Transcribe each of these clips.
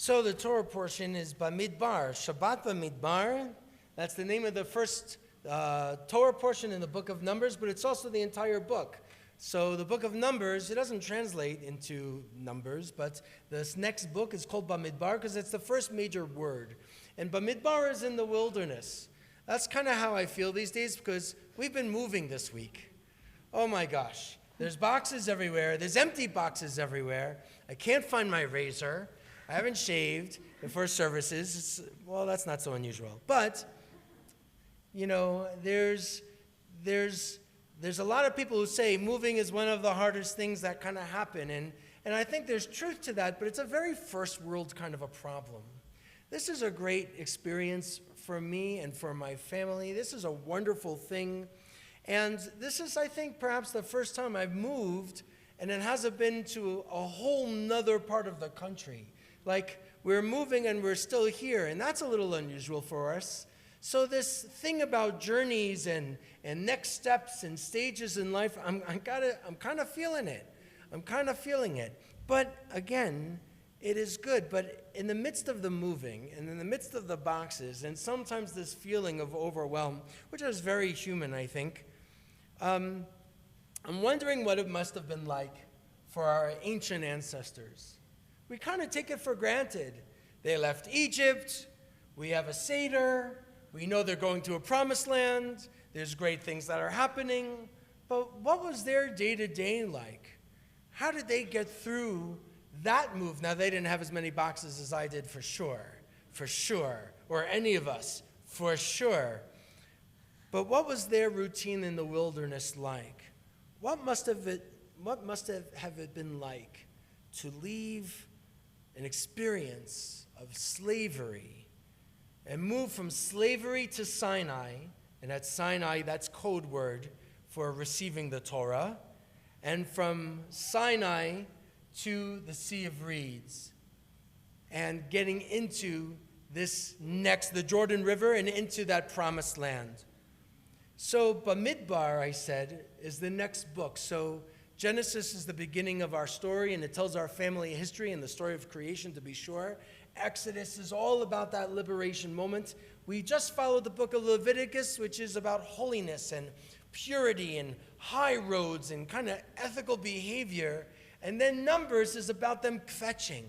So the Torah portion is Bamidbar, Shabbat Bamidbar. That's the name of the first Torah portion in the book of Numbers, but it's also the entire book. So the book of Numbers, it doesn't translate into Numbers, but this next book is called Bamidbar because it's the first major word. And Bamidbar is in the wilderness. That's kind of how I feel these days because we've been moving this week. Oh my gosh. There's boxes everywhere. There's empty boxes everywhere. I can't find my razor. I haven't shaved before services. Well, that's not so unusual. But, you know, there's a lot of people who say moving is one of the hardest things that kind of happen. And I think there's truth to that, but it's a very first world kind of a problem. This is a great experience for me and for my family. This is a wonderful thing. And this is, I think, perhaps the first time I've moved, and it hasn't been to a whole nother part of the country. Like, we're moving and we're still here, and that's a little unusual for us. So this thing about journeys and next steps and stages in life, I'm kind of feeling it. I'm kind of feeling it. But again, it is good. But in the midst of the moving and in the midst of the boxes and sometimes this feeling of overwhelm, which is very human, I think, I'm wondering what it must have been like for our ancient ancestors. We kind of take it for granted. They left Egypt. We have a Seder. We know they're going to a promised land. There's great things that are happening. But what was their day-to-day like? How did they get through that move? Now, they didn't have as many boxes as I did, for sure, or any of us, for sure. But what was their routine in the wilderness like? What must have it been like to leave an experience of slavery and move from slavery to Sinai, and at Sinai, that's code word for receiving the Torah, and from Sinai to the Sea of Reeds, and getting into the Jordan River and into that promised land. So Bamidbar, I said, is the next book. So Genesis is the beginning of our story, and it tells our family history and the story of creation, to be sure. Exodus is all about that liberation moment. We just followed the book of Leviticus, which is about holiness and purity and high roads and kind of ethical behavior. And then Numbers is about them kvetching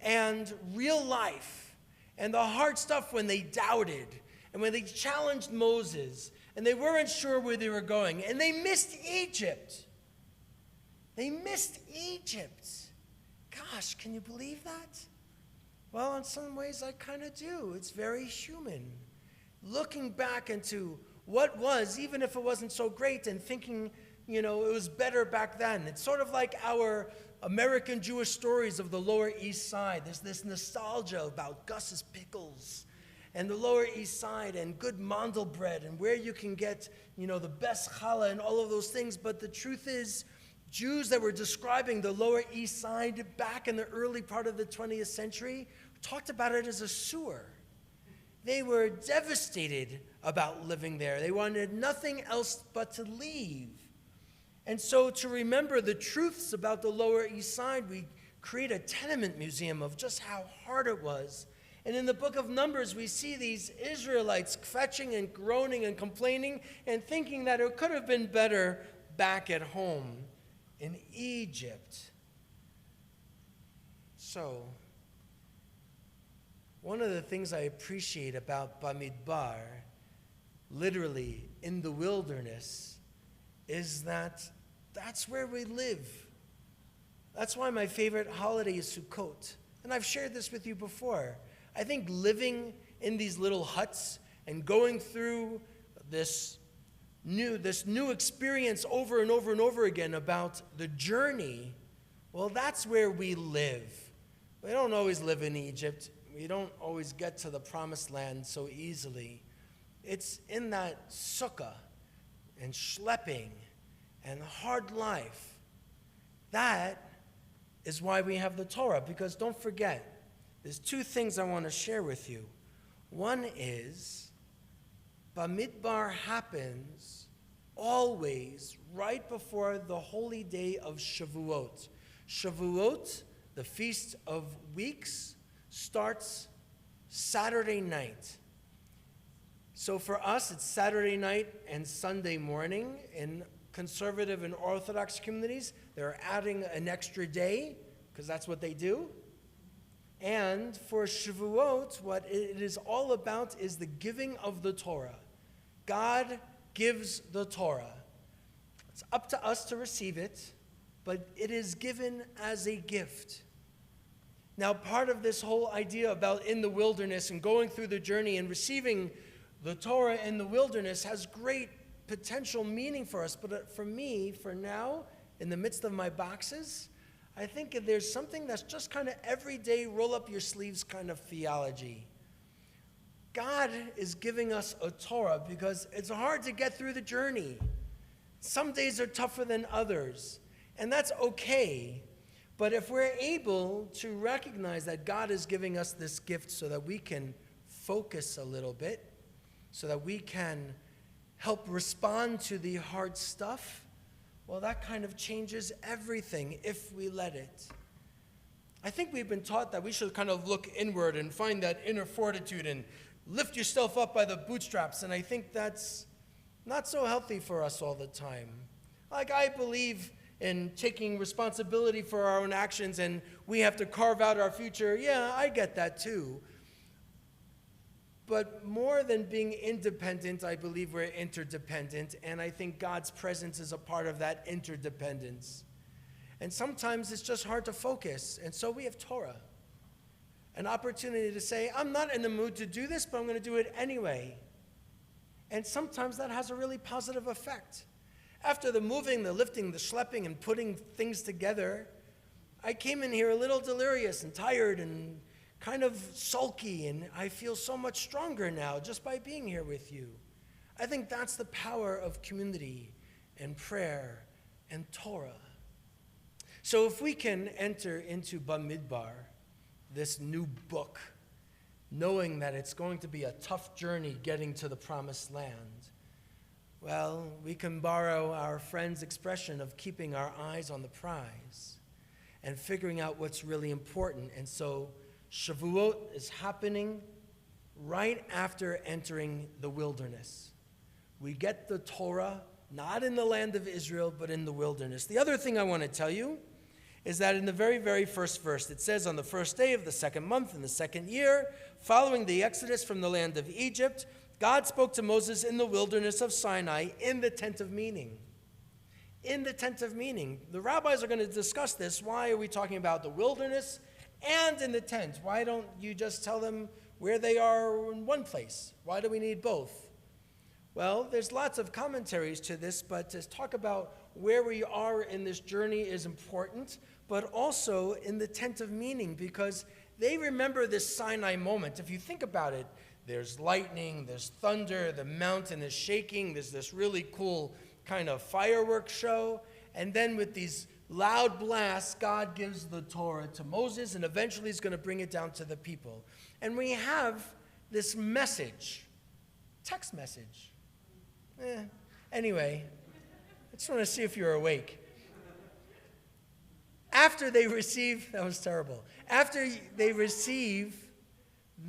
and real life and the hard stuff when they doubted and when they challenged Moses and they weren't sure where they were going and they missed Egypt. They missed Egypt. Gosh, can you believe that? Well, in some ways, I kind of do. It's very human. Looking back into what was, even if it wasn't so great, and thinking, it was better back then. It's sort of like our American Jewish stories of the Lower East Side. There's this nostalgia about Gus's Pickles and the Lower East Side and good mandel bread and where you can get, the best challah and all of those things. But the truth is, Jews that were describing the Lower East Side back in the early part of the 20th century talked about it as a sewer. They were devastated about living there. They wanted nothing else but to leave. And so to remember the truths about the Lower East Side, we create a tenement museum of just how hard it was. And in the book of Numbers, we see these Israelites kvetching and groaning and complaining and thinking that it could have been better back at home in Egypt. So, one of the things I appreciate about Bamidbar, literally in the wilderness, is that that's where we live. That's why my favorite holiday is Sukkot. And I've shared this with you before. I think living in these little huts and going through this new experience over and over and over again about the journey, well, that's where we live. We don't always live in Egypt. We don't always get to the promised land so easily. It's in that sukkah and schlepping and hard life. That is why we have the Torah, because don't forget, there's two things I want to share with you. One is, Bamidbar happens always right before the holy day of Shavuot. Shavuot, the Feast of Weeks, starts Saturday night. So for us, it's Saturday night and Sunday morning. In conservative and Orthodox communities, they're adding an extra day, because that's what they do. And for Shavuot, what it is all about is the giving of the Torah. God gives the Torah. It's up to us to receive it, but it is given as a gift. Now, part of this whole idea about in the wilderness and going through the journey and receiving the Torah in the wilderness has great potential meaning for us. But for me, for now, in the midst of my boxes, I think there's something that's just kind of everyday, roll up your sleeves kind of theology. God is giving us a Torah because it's hard to get through the journey. Some days are tougher than others, and that's okay. But if we're able to recognize that God is giving us this gift so that we can focus a little bit, so that we can help respond to the hard stuff, well, that kind of changes everything if we let it. I think we've been taught that we should kind of look inward and find that inner fortitude and lift yourself up by the bootstraps, and I think that's not so healthy for us all the time. Like, I believe in taking responsibility for our own actions, and we have to carve out our future. Yeah, I get that too. But more than being independent, I believe we're interdependent, and I think God's presence is a part of that interdependence. And sometimes it's just hard to focus, and so we have Torah. An opportunity to say, I'm not in the mood to do this, but I'm going to do it anyway. And sometimes that has a really positive effect. After the moving, the lifting, the schlepping, and putting things together, I came in here a little delirious and tired and kind of sulky, and I feel so much stronger now just by being here with you. I think that's the power of community and prayer and Torah. So if we can enter into Bamidbar, this new book, knowing that it's going to be a tough journey getting to the promised land, well, we can borrow our friend's expression of keeping our eyes on the prize and figuring out what's really important. And so Shavuot is happening right after entering the wilderness. We get the Torah, not in the land of Israel, but in the wilderness. The other thing I want to tell you is that in the very, very first verse, it says, on the first day of the second month in the second year, following the exodus from the land of Egypt, God spoke to Moses in the wilderness of Sinai in the tent of meeting. In the tent of meeting. The rabbis are going to discuss this. Why are we talking about the wilderness and in the tent? Why don't you just tell them where they are in one place? Why do we need both? Well, there's lots of commentaries to this, but to talk about where we are in this journey is important, but also in the tent of meeting, because they remember this Sinai moment. If you think about it, there's lightning, there's thunder, the mountain is shaking, there's this really cool kind of fireworks show, and then with these loud blasts, God gives the Torah to Moses, and eventually he's going to bring it down to the people. And we have this message, text message. Anyway, I just want to see if you're awake. After they receive, that was terrible. After they receive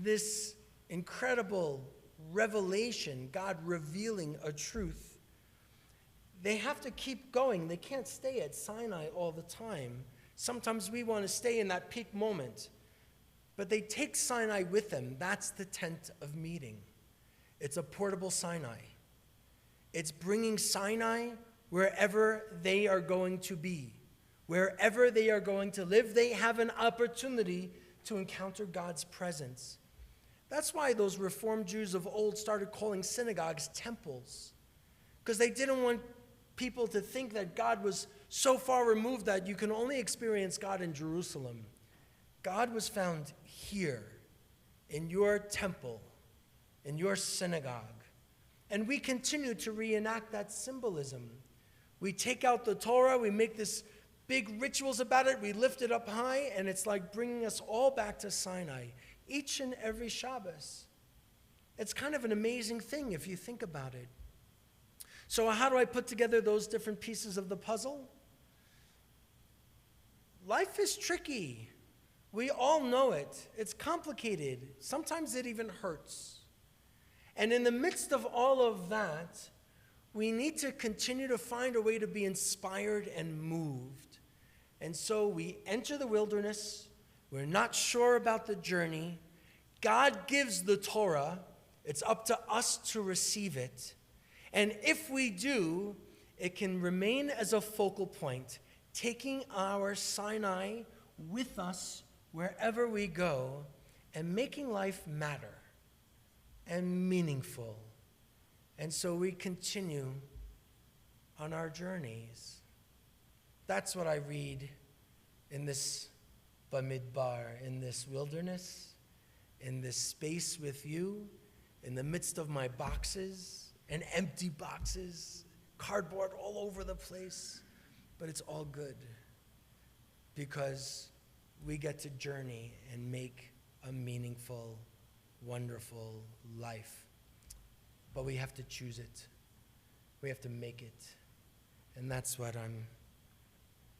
this incredible revelation, God revealing a truth, they have to keep going. They can't stay at Sinai all the time. Sometimes we want to stay in that peak moment. But they take Sinai with them. That's the tent of meeting. It's a portable Sinai. It's bringing Sinai wherever they are going to be. Wherever they are going to live, they have an opportunity to encounter God's presence. That's why those Reformed Jews of old started calling synagogues temples, because they didn't want people to think that God was so far removed that you can only experience God in Jerusalem. God was found here, in your temple, in your synagogue. And we continue to reenact that symbolism. We take out the Torah, we make this big rituals about it, we lift it up high, and it's like bringing us all back to Sinai, each and every Shabbos. It's kind of an amazing thing if you think about it. So how do I put together those different pieces of the puzzle? Life is tricky. We all know it. It's complicated. Sometimes it even hurts. And in the midst of all of that, we need to continue to find a way to be inspired and moved. And so we enter the wilderness. We're not sure about the journey. God gives the Torah. It's up to us to receive it. And if we do, it can remain as a focal point, taking our Sinai with us wherever we go and making life matter and meaningful. And so we continue on our journeys. That's what I read in this Bamidbar, in this wilderness, in this space with you, in the midst of my boxes and empty boxes, cardboard all over the place. But it's all good because we get to journey and make a meaningful, wonderful life. But we have to choose it. We have to make it. And that's what I'm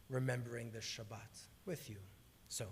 remembering this Shabbat with you. So